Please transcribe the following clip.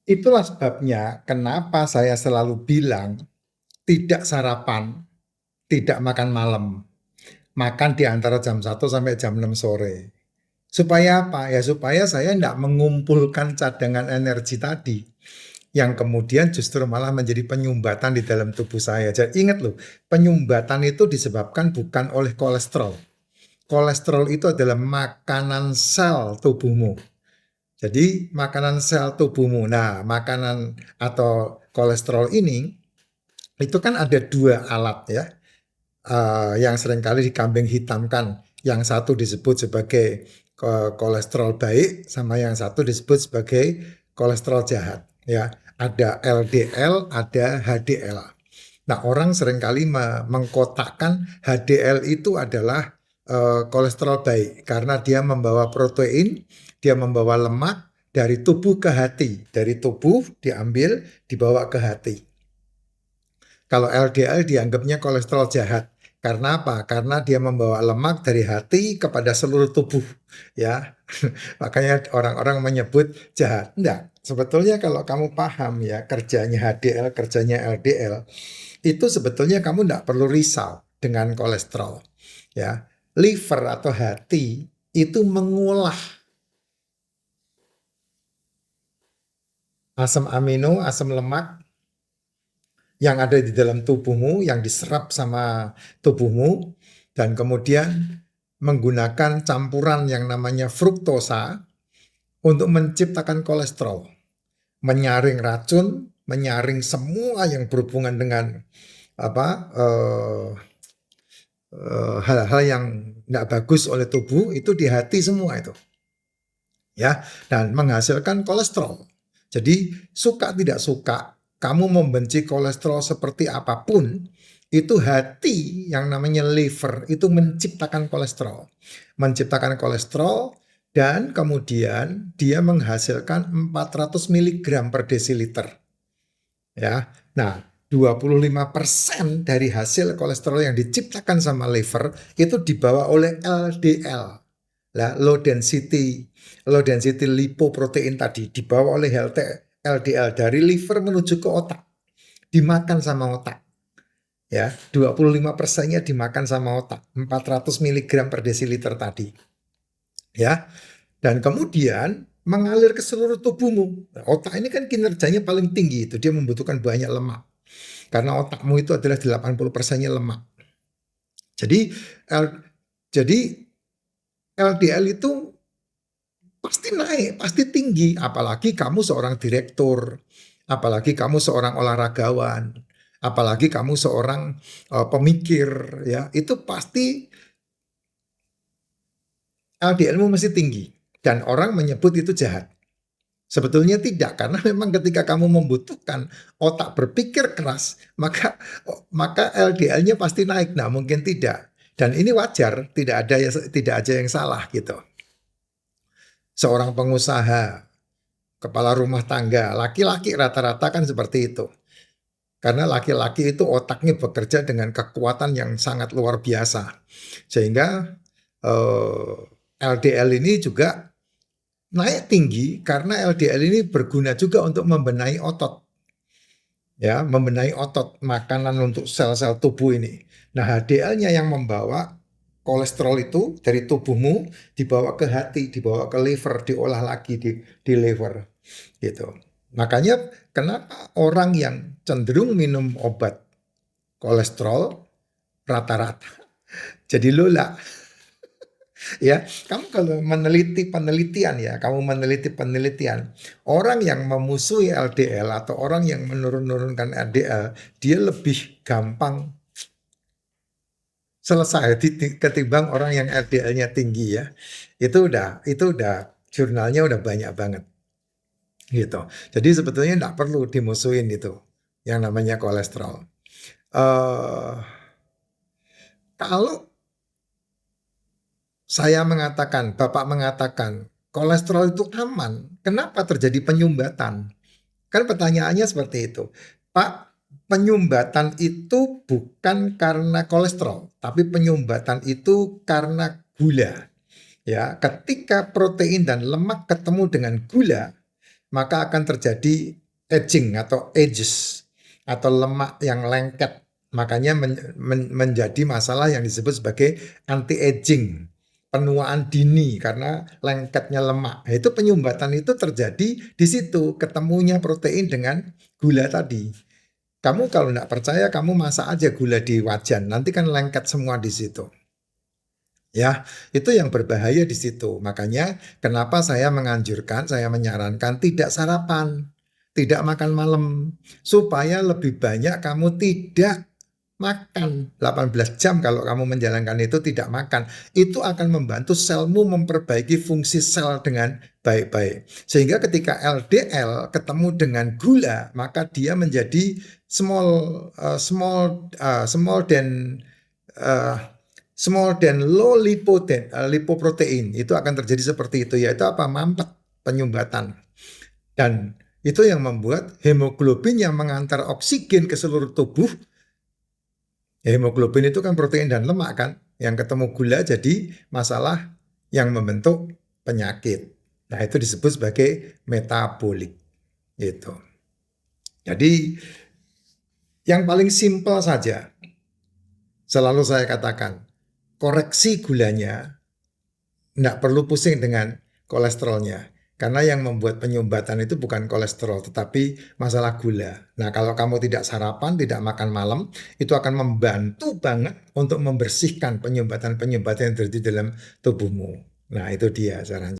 Itulah sebabnya kenapa saya selalu bilang tidak sarapan, tidak makan malam. Makan di antara jam 1 sampai jam 6 sore. Supaya apa? Ya supaya saya tidak mengumpulkan cadangan energi tadi. Yang kemudian justru malah menjadi penyumbatan di dalam tubuh saya. Jadi ingat loh, penyumbatan itu disebabkan bukan oleh kolesterol. Kolesterol itu adalah makanan sel tubuhmu. Jadi makanan sel tubuhmu. Nah, makanan atau kolesterol ini itu kan ada dua alat ya, yang seringkali dikambing hitamkan. Yang satu disebut sebagai kolesterol baik, sama yang satu disebut sebagai kolesterol jahat. Ya, ada LDL, ada HDL. Nah, orang seringkali mengkotakkan HDL itu adalah kolesterol baik karena dia membawa protein, dia membawa lemak dari tubuh ke hati, dari tubuh diambil dibawa ke hati. Kalau LDL dianggapnya kolesterol jahat. Karena apa? Karena dia membawa lemak dari hati kepada seluruh tubuh, ya. Makanya orang-orang menyebut jahat. Enggak. Sebetulnya kalau kamu paham ya kerjanya HDL, kerjanya LDL, itu sebetulnya kamu enggak perlu risau dengan kolesterol, ya. Liver atau hati itu mengolah asam amino, asam lemak yang ada di dalam tubuhmu, yang diserap sama tubuhmu, dan kemudian menggunakan campuran yang namanya fruktosa untuk menciptakan kolesterol, menyaring racun, menyaring semua yang berhubungan dengan apa hal-hal yang tidak bagus oleh tubuh itu di hati semua itu, ya, dan menghasilkan kolesterol. Jadi suka tidak suka, kamu membenci kolesterol seperti apapun, itu hati yang namanya liver itu menciptakan kolesterol dan kemudian dia menghasilkan 400 miligram per desiliter. Ya, nah 25% dari hasil kolesterol yang diciptakan sama liver itu dibawa oleh LDL. Lah, low density lipoprotein tadi dibawa oleh LDL dari liver menuju ke otak, dimakan sama otak. Ya, 25%-nya dimakan sama otak, 400 miligram per desiliter tadi. Ya, dan kemudian mengalir ke seluruh tubuhmu. Nah, otak ini kan kinerjanya paling tinggi itu, dia membutuhkan banyak lemak. Karena otakmu itu adalah 80%-nya lemak. Jadi L, jadi LDL itu pasti naik, pasti tinggi. Apalagi kamu seorang direktur, apalagi kamu seorang olahragawan, apalagi kamu seorang pemikir, ya itu pasti LDL-mu mesti tinggi. Dan orang menyebut itu jahat. Sebetulnya tidak, karena memang ketika kamu membutuhkan otak berpikir keras, maka LDL-nya pasti naik. Nah, mungkin tidak. Dan ini wajar, tidak aja yang salah gitu. Seorang pengusaha, kepala rumah tangga, laki-laki rata-rata kan seperti itu. Karena laki-laki itu otaknya bekerja dengan kekuatan yang sangat luar biasa. Sehingga LDL ini juga naik tinggi karena LDL ini berguna juga untuk membenahi otot. Ya, membenahi otot, makanan untuk sel-sel tubuh ini. Nah, HDL-nya yang membawa kolesterol itu dari tubuhmu dibawa ke hati, dibawa ke liver, diolah lagi di liver gitu. Makanya kenapa orang yang cenderung minum obat kolesterol rata-rata jadi lola. Ya, kamu kalau meneliti penelitian ya, kamu meneliti penelitian, orang yang memusuhi LDL atau orang yang menurunkan LDL, dia lebih gampang selesai ketimbang orang yang LDL-nya tinggi ya. Itu udah jurnalnya udah banyak banget gitu. Jadi sebetulnya tidak perlu dimusuhin itu yang namanya kolesterol. eh Kalau saya mengatakan, Bapak mengatakan, kolesterol itu aman. Kenapa terjadi penyumbatan? Kan pertanyaannya seperti itu. Pak, penyumbatan itu bukan karena kolesterol, tapi penyumbatan itu karena gula. Ya, ketika protein dan lemak ketemu dengan gula, maka akan terjadi aging atau ages atau lemak yang lengket. Makanya menjadi masalah yang disebut sebagai anti-aging, penuaan dini karena lengketnya lemak. Nah, itu penyumbatan itu terjadi di situ, ketemunya protein dengan gula tadi. Kamu kalau nggak percaya, kamu masak aja gula di wajan, nanti kan lengket semua di situ. Ya, itu yang berbahaya di situ. Makanya kenapa saya menganjurkan, saya menyarankan tidak sarapan, tidak makan malam, supaya lebih banyak kamu tidak makan 18 jam. Kalau kamu menjalankan itu tidak makan, itu akan membantu selmu memperbaiki fungsi sel dengan baik-baik. Sehingga ketika LDL ketemu dengan gula, maka dia menjadi small dan uh, small dan low lipoprotein. Itu akan terjadi seperti itu, yaitu apa? Mampet, penyumbatan. Dan itu yang membuat hemoglobin yang mengantar oksigen ke seluruh tubuh. Hemoglobin itu kan protein dan lemak kan, yang ketemu gula jadi masalah yang membentuk penyakit. Nah, itu disebut sebagai metabolik. Gitu. Jadi yang paling simpel saja, selalu saya katakan, koreksi gulanya, nggak perlu pusing dengan kolesterolnya. Karena yang membuat penyumbatan itu bukan kolesterol, tetapi masalah gula. Nah, kalau kamu tidak sarapan, tidak makan malam, itu akan membantu banget untuk membersihkan penyumbatan-penyumbatan yang terjadi dalam tubuhmu. Nah, itu dia sarannya.